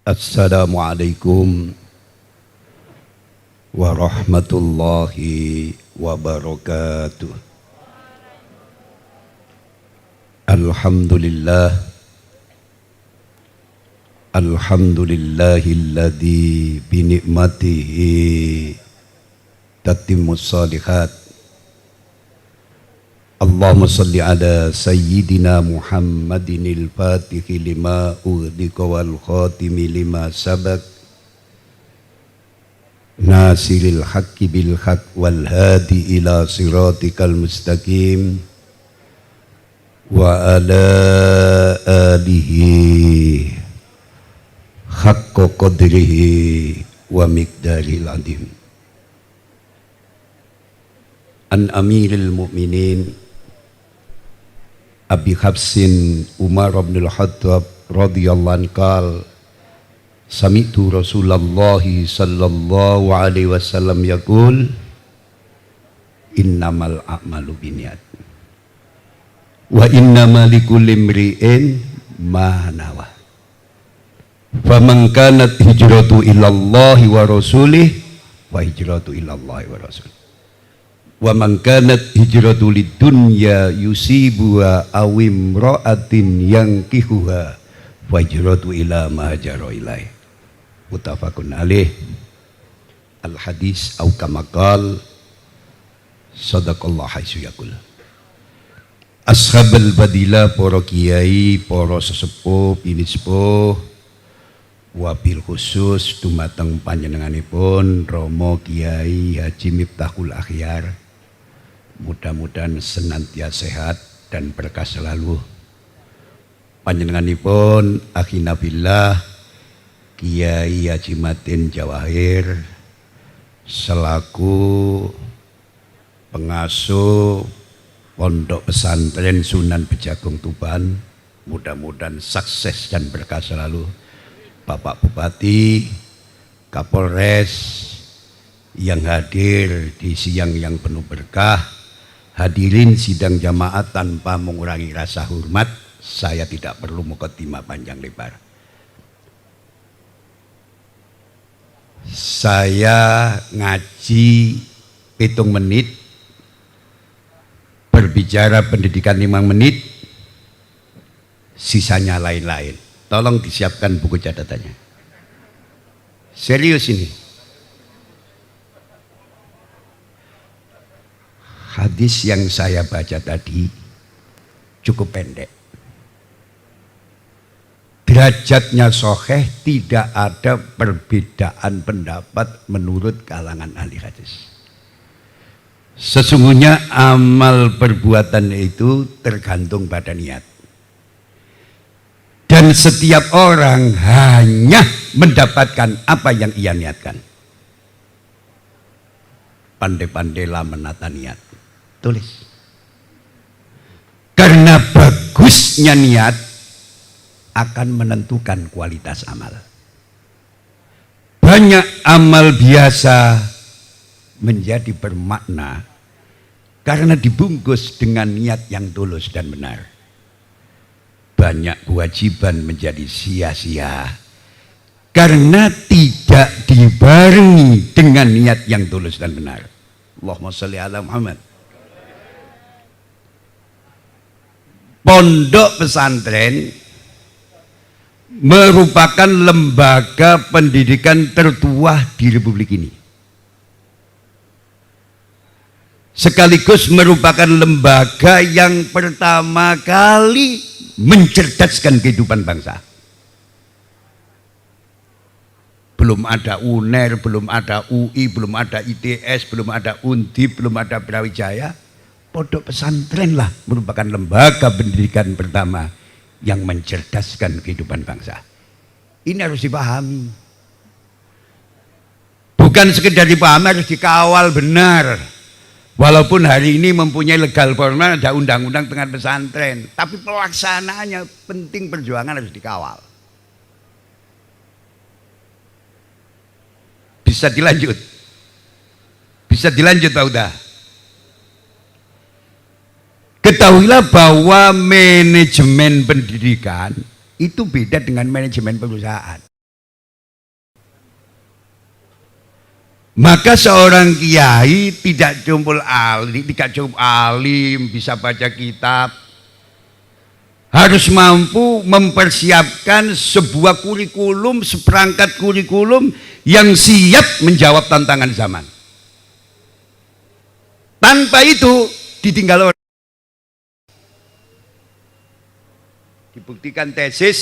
Assalamualaikum warahmatullahi wabarakatuh. Alhamdulillah, alhamdulillahilladzi binikmatihi tatimmus shalihat. Allahumma salli ala sayyidina Muhammadinil fatihi lima ughliqa wal khatimi lima sabaq nasiril haqqi bil haqq wal hadi ila siratikal mustaqim wa ala alihi haqqa qadrihi wa miqdaril azim. An amiril mu'minin Abi Hafsin Umar bin Al-Khattab radhiyallahu anhu qala sami'tu Rasulullah sallallahu alaihi wasallam yaqul innamal a'malu binniyat wa innamal likulli imri'in ma nawa faman kanat hijratu ilallahi wa rasulih wa hijratu ilallahi wa rasulih wa man kanat hijratu lidunya yusibuha aw imra'atin yankihuha wa hijratu ila ma hajara ilaih. Muttafaqun alaih. Al hadis au kama qala sadaqallahu haitsu yaqul. Ashabul fadilah, para kiai, para sesepuh, bini sepuh, wabil khusus dumateng panjenenganipun Romo Kiai Haji Miftahul Akhyar, mudah-mudahan senantiasa sehat dan berkah selalu. Panjenenganipun akhina billah Kiai Haji Matin Jawahir selaku pengasuh Pondok Pesantren Sunan Bejagung Tuban, mudah-mudahan sukses dan berkah selalu. Bapak Bupati, Kapolres yang hadir di siang yang penuh berkah, hadirin sidang jamaah, tanpa mengurangi rasa hormat, saya tidak perlu mukadimah panjang lebar. Saya ngaji 7 menit, berbicara pendidikan 5 menit, sisanya lain-lain. Tolong disiapkan buku catatannya. Serius ini. Hadis yang saya baca tadi cukup pendek. Derajatnya sahih, tidak ada perbedaan pendapat menurut kalangan ahli hadis. Sesungguhnya amal perbuatan itu tergantung pada niat. Dan setiap orang hanya mendapatkan apa yang ia niatkan. Pandai-pandailah menata niat. Tulis. Karena bagusnya niat akan menentukan kualitas amal. Banyak amal biasa menjadi bermakna karena dibungkus dengan niat yang tulus dan benar. Banyak kewajiban menjadi sia-sia karena tidak dibarengi dengan niat yang tulus dan benar. Allahumma sholli ala Muhammad. Pondok pesantren merupakan lembaga pendidikan tertua di Republik ini, sekaligus merupakan lembaga yang pertama kali mencerdaskan kehidupan bangsa. Belum ada UNER, belum ada UI, belum ada ITS, belum ada Undip, belum ada Brawijaya. Pondok pesantren lah merupakan lembaga pendidikan pertama yang mencerdaskan kehidupan bangsa. Ini harus dipahami. Bukan sekedar dipahami, harus dikawal benar. Walaupun hari ini mempunyai legal formal, ada undang-undang tentang pesantren, tapi pelaksanaannya penting, perjuangan harus dikawal. Bisa dilanjut? Bisa dilanjut Pak Uda? Ketahuilah bahwa manajemen pendidikan itu beda dengan manajemen perusahaan. Maka seorang kiai tidak cukup alim, bisa baca kitab, harus mampu mempersiapkan sebuah kurikulum, seperangkat kurikulum yang siap menjawab tantangan zaman. Tanpa itu ditinggal orang. Dibuktikan tesis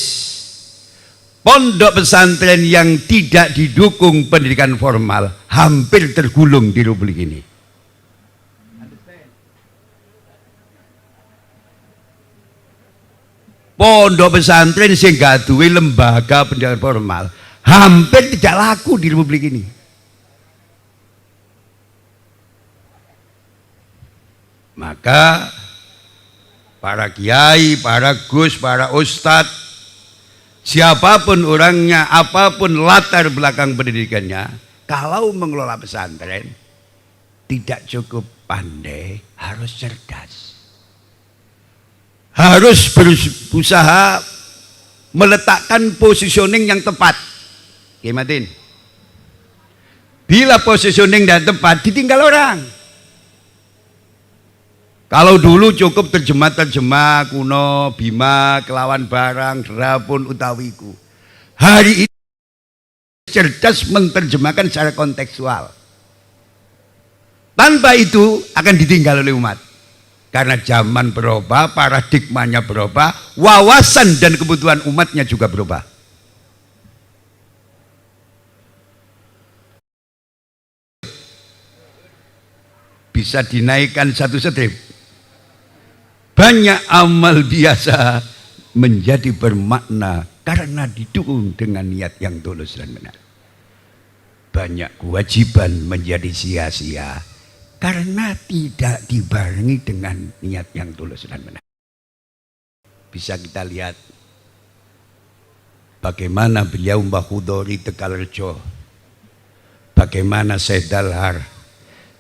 pondok pesantren yang tidak didukung pendidikan formal hampir tergulung di Republik ini. Pondok pesantren sing gak duwe lembaga pendidikan formal hampir tidak laku di Republik ini. Maka para kiai, para gus, para ustadz, siapapun orangnya, apapun latar belakang pendidikannya, kalau mengelola pesantren tidak cukup pandai, harus cerdas. Harus berusaha meletakkan positioning yang tepat. Gimana? Bila positioning dan tepat, ditinggal orang. Kalau dulu cukup terjemah-terjemah kuno, bima, kelawan barang, derapun utawiku. Hari ini cerdas menerjemahkan secara kontekstual. Tanpa itu akan ditinggal oleh umat. Karena zaman berubah, paradigmanya berubah, wawasan dan kebutuhan umatnya juga berubah. Bisa dinaikkan satu strip. Banyak amal biasa menjadi bermakna karena didukung dengan niat yang tulus dan benar. Banyak kewajiban menjadi sia-sia karena tidak dibarengi dengan niat yang tulus dan benar. Bisa kita lihat bagaimana beliau Mbah Khudori Tegalrejo, bagaimana Syekh Dalhar,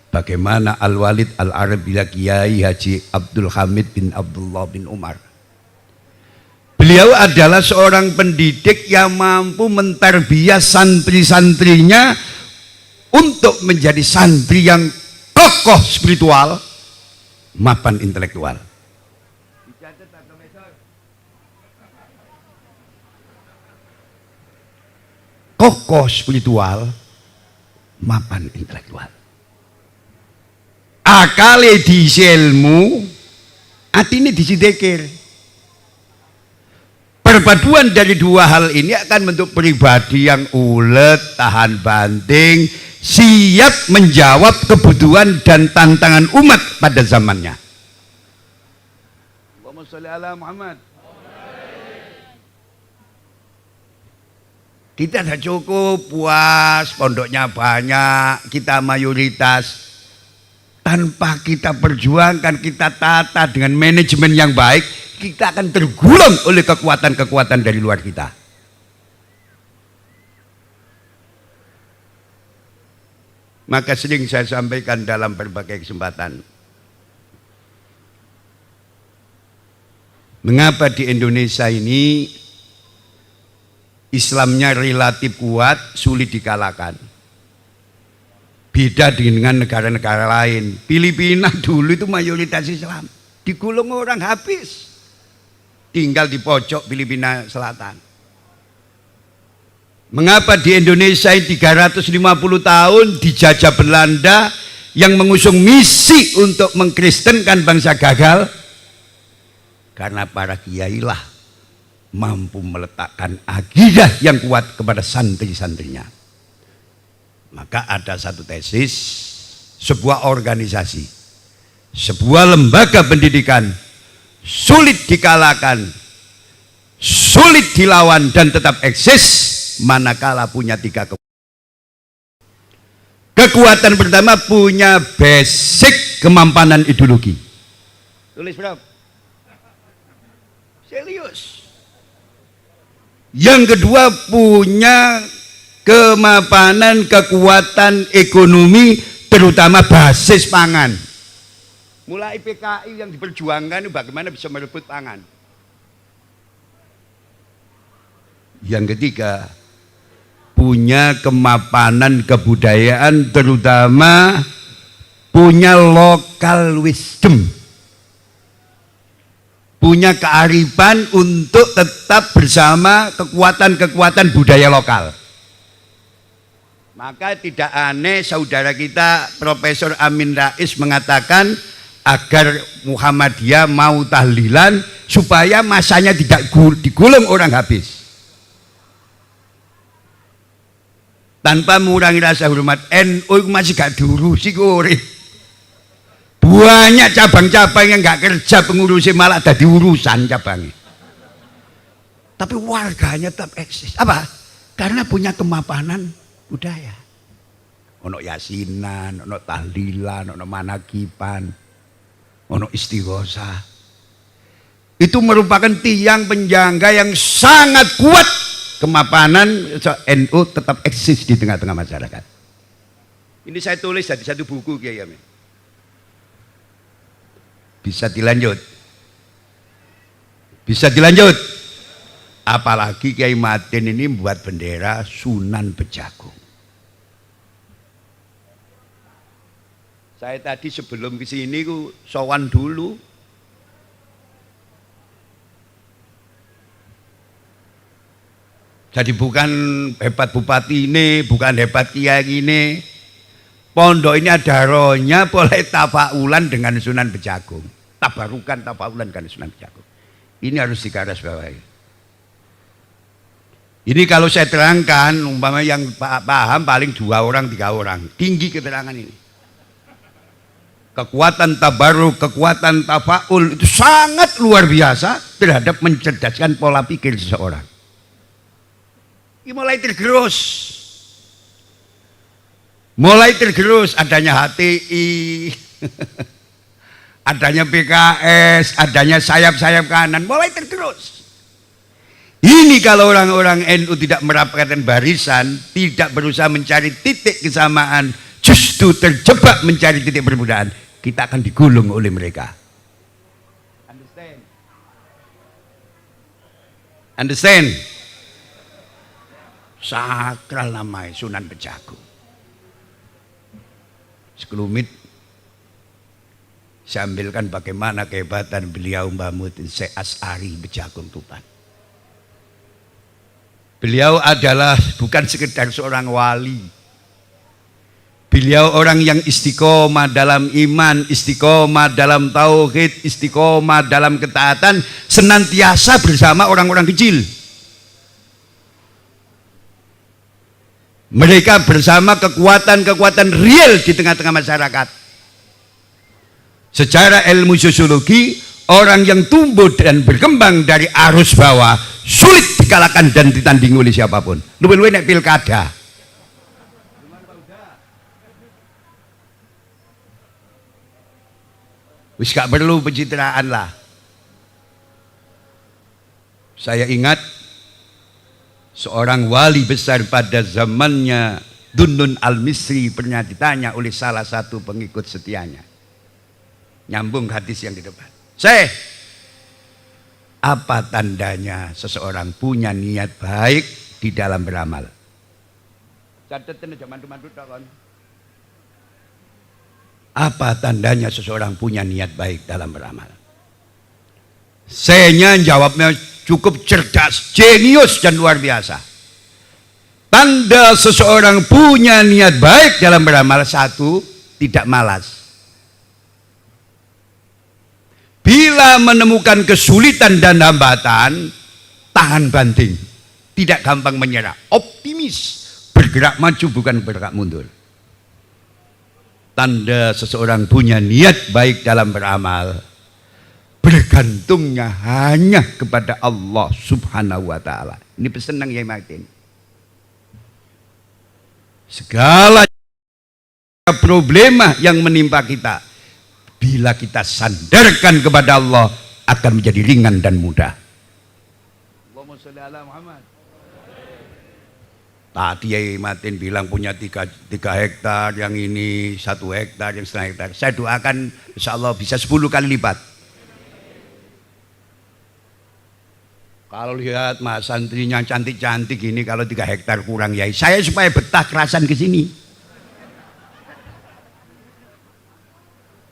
bagaimana Al-Walid Al-Arabi Kiai Haji Abdul Hamid bin Abdullah bin Umar. Beliau adalah seorang pendidik yang mampu mentarbiyah santri-santrinya untuk menjadi santri yang kokoh spiritual, mapan intelektual. Kokoh spiritual, mapan intelektual. Akale diisi ilmu, atine diisi dzikir. Perpaduan dari dua hal ini akan membentuk pribadi yang ulet, tahan banting, siap menjawab kebutuhan dan tantangan umat pada zamannya. Allahumma sholli ala Muhammad. Kita tidak cukup puas, pondoknya banyak, kita mayoritas. Tanpa kita perjuangkan, kita tata dengan manajemen yang baik, kita akan tergulung oleh kekuatan-kekuatan dari luar kita. Maka sering saya sampaikan dalam berbagai kesempatan, mengapa di Indonesia ini Islamnya relatif kuat, sulit dikalahkan. Beda dengan negara-negara lain. Filipina dulu itu mayoritas Islam, digulung orang habis, tinggal di pojok Filipina Selatan. Mengapa di Indonesia 350 tahun dijajah Belanda yang mengusung misi untuk mengkristenkan bangsa gagal? Karena para kiai lah mampu meletakkan akidah yang kuat kepada santri-santrinya. Maka ada satu tesis, sebuah organisasi, sebuah lembaga pendidikan sulit dikalahkan, sulit dilawan dan tetap eksis manakala punya tiga kekuatan. Kekuatan pertama, punya basic kemampanan ideologi. Tulis berapa? Serius. Yang kedua, punya kemapanan kekuatan ekonomi, terutama basis pangan. Mulai PKI yang diperjuangkan itu bagaimana bisa merebut pangan. Yang ketiga, punya kemapanan kebudayaan, terutama punya local wisdom, punya kearifan untuk tetap bersama kekuatan-kekuatan budaya lokal. Maka tidak aneh saudara kita Profesor Amin Rais mengatakan agar Muhammadiyah mau tahlilan supaya masanya tidak digulung orang habis. Tanpa mengurangi rasa hormat, NU masih gak diurusi urip. Banyak cabang-cabang yang gak kerja pengurusi malah ada diurusan cabangnya. Tapi warganya tetap eksis. Apa? Karena punya kemapanan budaya. Ono yasinan, ono tahlilan, ono manakipan, ono istighosah. Itu merupakan tiang penjangga yang sangat kuat kemapanan NU tetap eksis di tengah-tengah masyarakat. Ini saya tulis di satu buku Kiai Amin. Bisa dilanjut. Bisa dilanjut. Apalagi Kiai Matin ini membuat bendera Sunan Bejagung. Saya tadi sebelum ke sini ku sowan dulu. Jadi bukan hebat bupati ini, bukan hebat kiai ini. Pondok ini ada rohnya boleh tafaulan dengan Sunan Bejagung. Tabarukan tafaulan dengan Sunan Bejagung. Ini harus digarisbawahi. Ini kalau saya terangkan, umpama yang paham paling 2 orang, 3 orang. Tinggi keterangan ini. Kekuatan tabaruk, kekuatan tafaul itu sangat luar biasa terhadap mencerdaskan pola pikir seseorang. Ini mulai tergerus. Mulai tergerus adanya HTI, adanya PKS, adanya sayap-sayap kanan, mulai tergerus. Ini kalau orang-orang NU tidak merapatkan barisan, tidak berusaha mencari titik kesamaan, justru terjebak mencari titik perbedaan, kita akan digulung oleh mereka. Understand? Understand? Sakral namanya Sunan Bejagung. Sekelumit saya ambilkan bagaimana kehebatan beliau Mbah Muhyiddin Syekh Asy'ari Bejagung Tuban. Beliau adalah bukan sekedar seorang wali. Beliau orang yang istiqomah dalam iman, istiqomah dalam tauhid, istiqomah dalam ketaatan, senantiasa bersama orang-orang kecil. Mereka bersama kekuatan-kekuatan real di tengah-tengah masyarakat. Secara ilmu sosiologi, orang yang tumbuh dan berkembang dari arus bawah sulit dikalahkan dan ditandingi oleh siapapun. Luwih-luwih nek pilkada. Wis gak perlu pencitraan lah. Saya ingat seorang wali besar pada zamannya Dunnun Al-Misri pernah ditanya oleh salah satu pengikut setianya. Nyambung hadis yang di depan. Syekh, apa tandanya seseorang punya niat baik di dalam beramal? Catetan aja mantu-mantu takon. Apa tandanya seseorang punya niat baik dalam beramal? Saya jawabnya cukup cerdas, jenius dan luar biasa. Tanda seseorang punya niat baik dalam beramal, 1, tidak malas. Bila menemukan kesulitan dan hambatan, tahan banting, tidak gampang menyerah, optimis, bergerak maju bukan bergerak mundur. Tanda seseorang punya niat baik dalam beramal, bergantungnya hanya kepada Allah Subhanahu wa ta'ala. Ini pesan yang Yai Matin. Segala problema yang menimpa kita, bila kita sandarkan kepada Allah, akan menjadi ringan dan mudah. Allahumma sholli ala Muhammad. Tadi Yai Matin bilang punya 3 hektar, yang ini 1 hektar, yang 1,5 hektar. Saya doakan insya Allah bisa 10 kali lipat. Kalau lihat mas santrinya cantik-cantik gini, kalau 3 hektar kurang ya, saya supaya betah kerasan ke sini.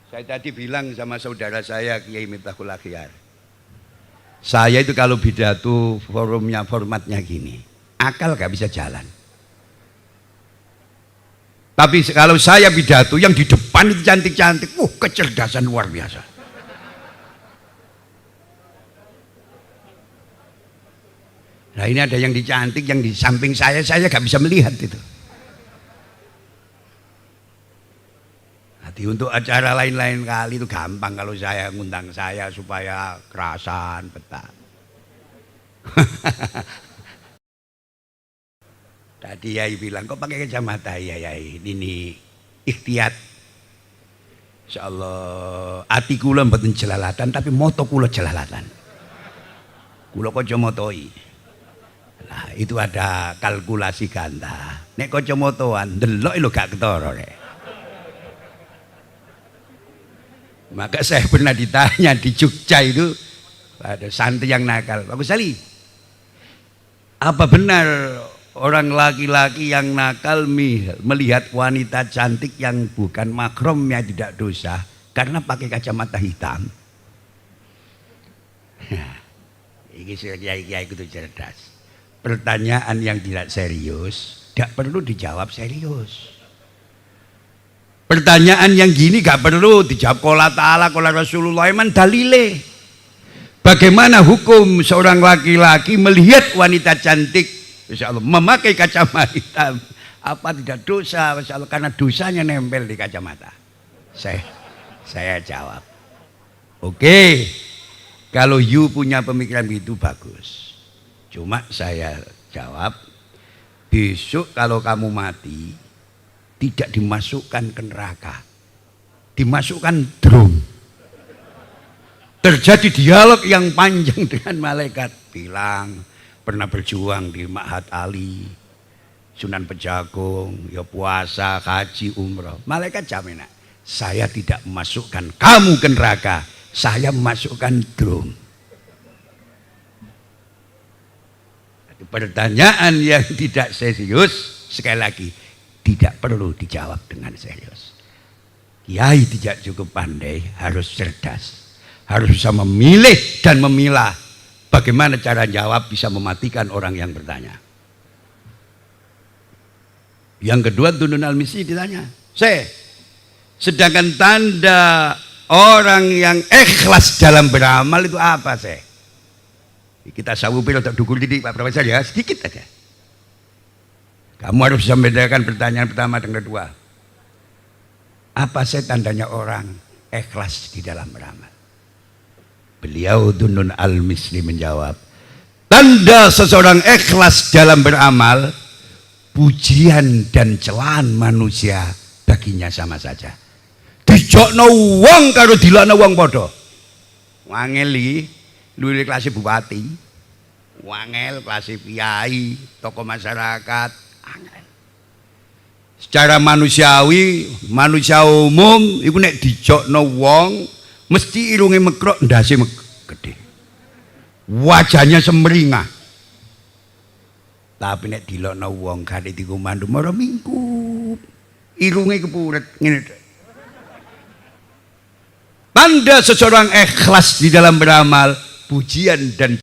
Saya tadi bilang sama saudara saya Kiai Miftahul Akhyar, saya itu kalau pidato formatnya gini, akal gak bisa jalan. Tapi kalau saya pidato yang di depan itu cantik-cantik, kecerdasan luar biasa. Nah ini ada yang dicantik, yang di samping saya gak bisa melihat itu. Nanti untuk acara lain-lain kali itu gampang kalau saya ngundang saya supaya kerasan betah. Tadi Yai bilang, kok pakai kacamata ya Yai? Ini ikhtiat. Insyaallah ati kula mboten jelalatan tapi moto kula jelalatan. Kula kacamotoi. Nah, itu ada kalkulasi ganda. Nek kacamotoan ndelok lho gak ketara rek. Maka saya pernah ditanya di Jogja itu ada santri yang nakal, Pak Gusali, apa benar orang laki-laki yang nakal melihat wanita cantik yang bukan mahramnya tidak dosa karena pakai kacamata hitam? Ini kiai-kiai itu cerdas. Pertanyaan yang tidak serius tidak perlu dijawab serius. Pertanyaan yang gini gak perlu dijawab qala ta'ala qala Rasulullah, emang dalile. Bagaimana hukum seorang laki-laki melihat wanita cantik insyaallah memakai kacamata hitam, apa tidak dosa insyaallah karena dosanya nempel di kacamata? Saya jawab, oke, kalau you punya pemikiran begitu bagus. Cuma saya jawab, besok kalau kamu mati tidak dimasukkan ke neraka, dimasukkan drum. Terjadi dialog yang panjang dengan malaikat, bilang pernah berjuang di Ma'had Ali, Sunan Pejagung, ya puasa, haji, umroh. Malaikat jamin, saya tidak memasukkan kamu ke neraka, saya memasukkan drum. Pertanyaan yang tidak serius, sekali lagi, tidak perlu dijawab dengan serius. Kiai tidak cukup pandai, harus cerdas, harus bisa memilih dan memilah bagaimana cara jawab bisa mematikan orang yang bertanya. Yang kedua, Dunun Al-Misri ditanya, sedangkan tanda orang yang ikhlas dalam beramal itu apa? Kita sawupin untuk dukul didik Pak Profesor ya, sedikit aja. Kamu harus bisa membedakan pertanyaan pertama dan kedua. Apa tandanya orang ikhlas di dalam beramal? Beliau Dunun Al-Misri menjawab, tanda seseorang ikhlas dalam beramal, pujian dan celaan manusia baginya sama saja. Dijokno wong karo dilakno wong padha. Wangeli luwih kelas bupati, wangel kelas kiai, tokoh masyarakat, angel. Secara manusiawi, manusia umum iku nek dijokno wong mesti irunge mekrok, ndase gede. Wajahnya semeringah. Tapi nek dilokno wong kare dikumandu mara mingkup. Irunge kepuret ngene. Tanda seseorang ikhlas di dalam beramal, pujian dan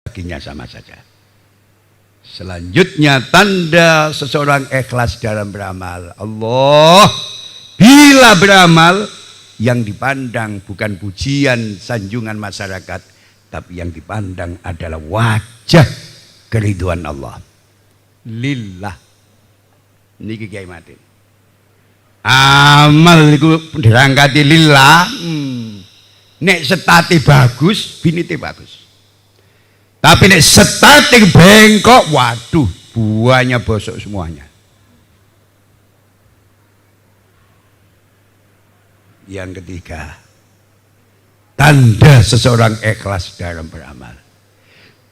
baginya sama saja. Selanjutnya tanda seseorang ikhlas dalam beramal, Allah bila beramal yang dipandang bukan pujian sanjungan masyarakat, tapi yang dipandang adalah wajah keriduan Allah. Lillah. Niki Kiai Matin. Amal iku dirangkati lillah. Nek setate bagus, binite bagus. Tapi nek setate bengkok, waduh, buahnya bosok semuanya. Yang ketiga, tanda seseorang ikhlas dalam beramal.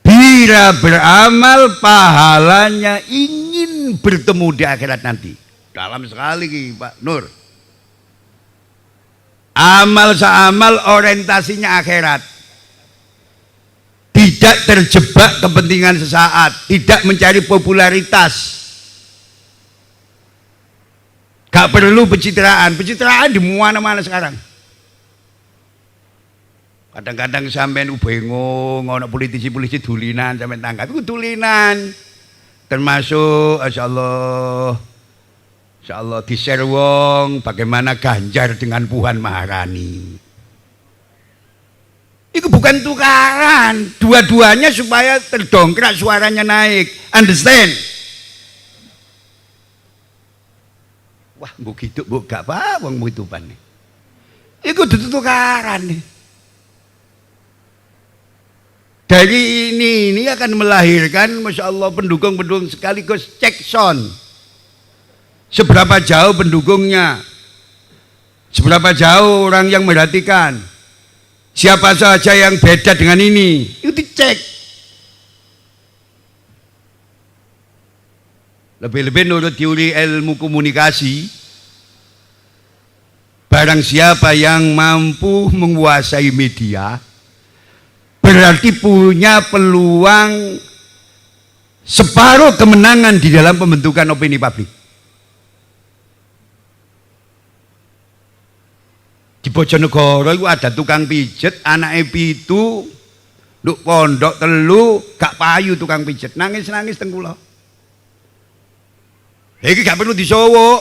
Bila beramal, pahalanya ingin bertemu di akhirat nanti. Dalam sekali Pak Nur. Amal seamal orientasinya akhirat. tidak terjebak kepentingan sesaat, tidak mencari popularitas. Gak perlu pencitraan di mana-mana sekarang. Kadang-kadang sampean bingung, ono politisi-politisi dulinan sampean tanggap itu dulinan. Termasuk insyaallah di-share wong bagaimana Ganjar dengan Puan Maharani. Itu bukan tukaran, dua-duanya supaya terdongkrak suaranya naik. Understand? Wah, mbok gitu, mbok gak apa wong mutuban. Iku tukaran nih. Dari ini akan melahirkan Masya Allah pendukung-pendukung sekaligus cek sound. Seberapa jauh pendukungnya, seberapa jauh orang yang merhatikan, siapa saja yang beda dengan ini, itu dicek. Lebih-lebih menurut teori ilmu komunikasi, barang siapa yang mampu menguasai media berarti punya peluang separuh kemenangan di dalam pembentukan opini publik. Di Bojonegoro itu ada tukang pijet, anaknya pitu, nduk pondok telu, gak payu tukang pijet, nangis-nangis teng kula. Iki gak perlu disowok.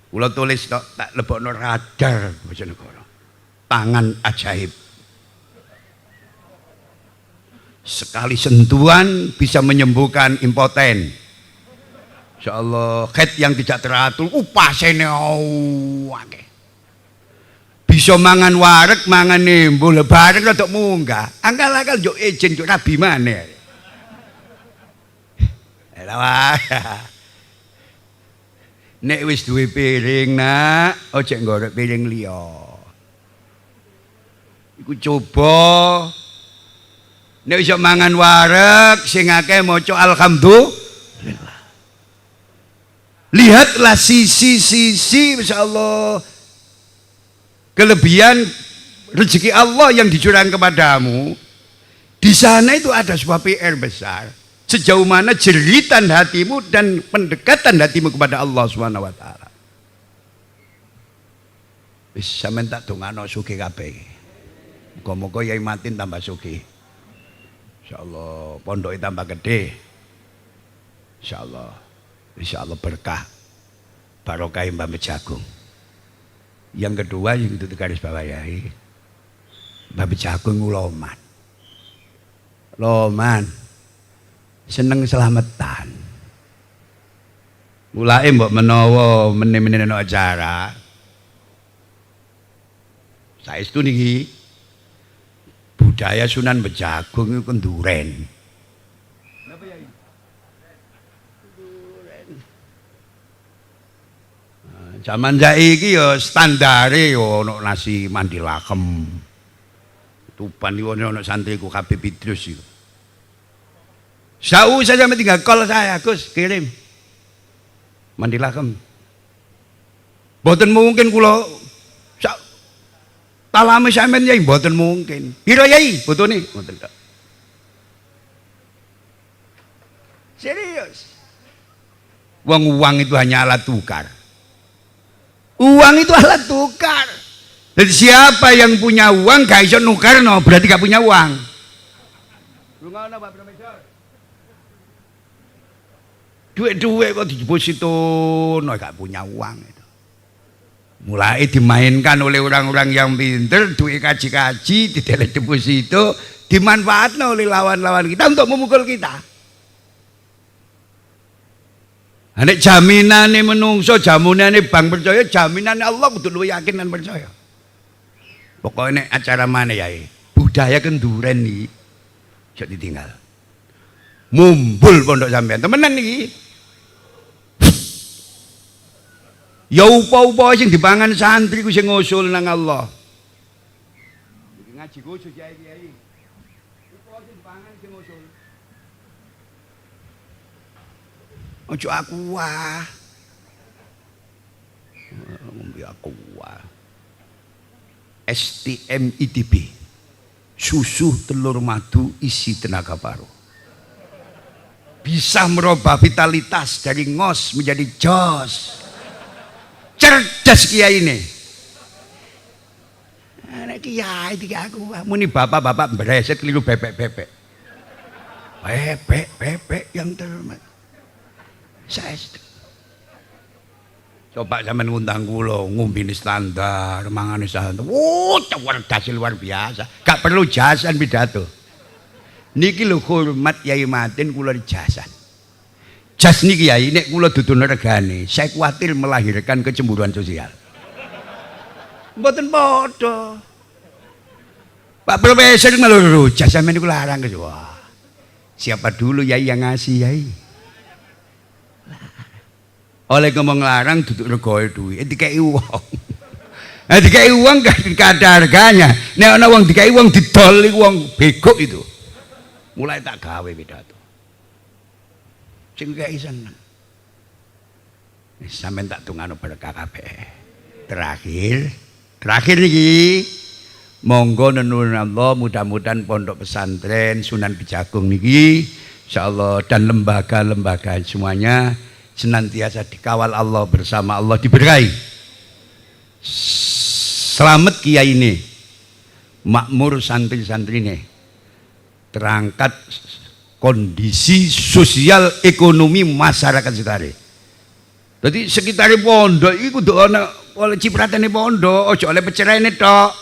Kula tulis tok tak lebokno radar Bojonegoro. Tangan ajaib. Sekali sentuhan bisa menyembuhkan impoten. Insyaallah head yang tidak teratur pasene akeh. Bisa mangan wareg, mangan nembul bareng rada munggah. Angkal-angkal yo ejen yo rabi maneh. Nek wis duwe piring nak, ojo ngorek piring liya. Iku coba nek iso mangan wareg sing akeh maca alhamdulillah. Lihatlah sisi-sisi insyaallah kelebihan rezeki Allah yang dicurahkan kepadamu. Di sana itu ada sebuah PR besar. Sejauh mana jeritan hatimu dan pendekatan hatimu kepada Allah Subhanahu wa taala. Wis sampean tak dongano sugih kabeh. Muga-muga Yai Matin tambah sugih. Insyaallah pondoke tambah gede. Insyaallah berkah. Barokah Mbah Bejagung. Yang kedua yang itu garis bawah Yai. Mbah Bejagung uloman. Loman seneng selamatan. Mulai mbok menawa meneh-meneh ana acara. Saestu niki budaya Sunan Bejagung itu kenduren. Napa ya? Kenduren. Zaman saiki ya standare ya ana nasi mandi lakem. Tupan iki ana santriku Habib Idrus iki. Saya sampai tinggal call saya, Gus kirim mandi lakem. Mboten mungkin kula talame sampean Yai mboten mungkin. Piro Yai botone? Mboten kok. Serius. Uang itu hanya alat tukar. Uang itu alat tukar. Jadi siapa yang punya uang gak iso nukarno berarti gak punya uang. Rungono Pak Profesor. Duit-duit kok dideposito, no gak punya uang itu. Mulai dimainkan oleh orang-orang yang pinter, duit kaji-kaji, di deposito, dimanfaatkan oleh lawan-lawan kita untuk memukul kita. Nek jaminane menungso, jaminane bank percaya, jaminane Allah kudu luwih yakin dan percaya. Pokoknya nek acara mana ya? Budaya kenduren nih, jadi ditinggal. Mumbul pondok sampean temenan niki. Ya upa-upa sing dipangan santri ku sing ngusul nang Allah. Iki ngaji khusus ya iki. Upa sing dipangan sing ngusul. Ojo aku wah. Ngombe aku wah. STM ITB. susu, telur, madu, isi tenaga paru. Bisa merubah vitalitas dari ngos menjadi jos. Cerdas kiai ini. Anak kiai tiga aku, muni bapak-bapak bereset keliru bebek-bebek. Bebek yang terhormat. Saya coba zaman ngundang kula ngumbini standar, mangane standar. Luar biasa. Gak perlu jasan pidato. Niki lho hormat Yai Matin kula jasan. Jas niki Yai nek kula dudu regane, saya khawatir melahirkan kecemburuan sosial. Mboten padha. Pak Profesor meluru jas sampeyan niku larang ke wah. Siapa dulu Yai yang ngasih Yai? Oleh ngomong larang duduk regoe duit, dikai uang. Nah dikai uang gak ada harganya. Nek ana wong dikai uang didol iku wong bego itu. Mulai tak gawe pidato. Sing gak seneng. Sampeyan tak tungano berkah kabeh. Terakhir niki monggo nuwun Allah mudah-mudahan pondok pesantren Sunan Bejagung niki insyaallah dan lembaga-lembaga semuanya senantiasa dikawal Allah, bersama Allah, diberkahi. Selamat kiai ini, makmur santri-santri ini, terangkat kondisi sosial ekonomi masyarakat sekitar. Jadi sekitar pondok itu kudu ana oleh cipratane pondok, ojo oleh peceraine tok.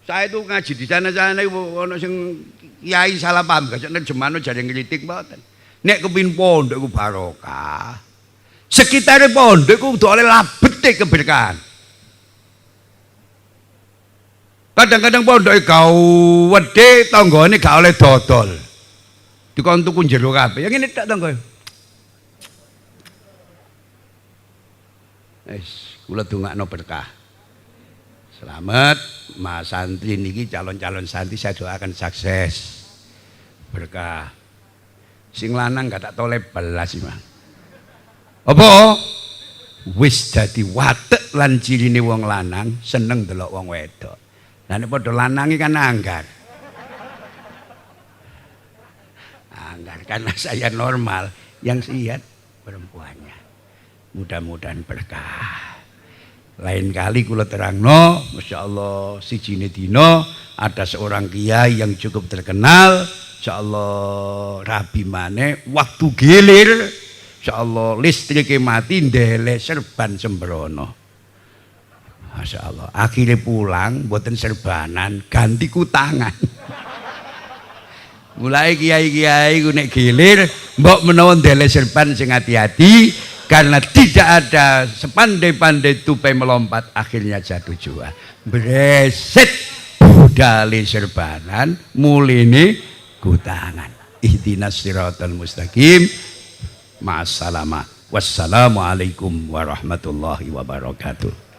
Saya itu ngaji di sana-sana ono sing kiai salah paham, gak nerjemahno jare ngritik mboten. Nek kepin pondok iku barokah. Sekitare pondok iku kudu oleh labete keberkahan. Kadang-kadang pondok kau wedhe tanggane gak oleh dodol. Dikon tuku jero kabeh. Yang ngene tak tangga. Wis, kula dongakno berkah. Selamat Mas santri niki, calon-calon santri saya doakan sukses. Berkah. Sing lanang gak tak toleh belas Mas. Apa? Wis dadi watek lan cirine wong lanang seneng delok wong wedok. Lah nek padha lanange kan anggar. Anggar karena saya normal, yang lihat perempuannya. Mudah-mudahan berkah. Lain kali kula terangno, Masya Allah sijine dina ada seorang kiai yang cukup terkenal. Insyaallah rabi maneh waktu gilir insyaallah listrike mati ndelek serban sembrono. Masyaallah akhirnya pulang mboten serbanan ganti kutangan. Mulai kiai-kiai ku nek gilir mbok menawa ndelek serban sing hati-hati karena tidak ada sepandai-pandai tupai melompat akhirnya jatuh jua. Breset budale serbanan muline kutangan. Ihdinas siratal mustaqim. Ma'assalamah. Wassalamualaikum warahmatullahi wabarakatuh.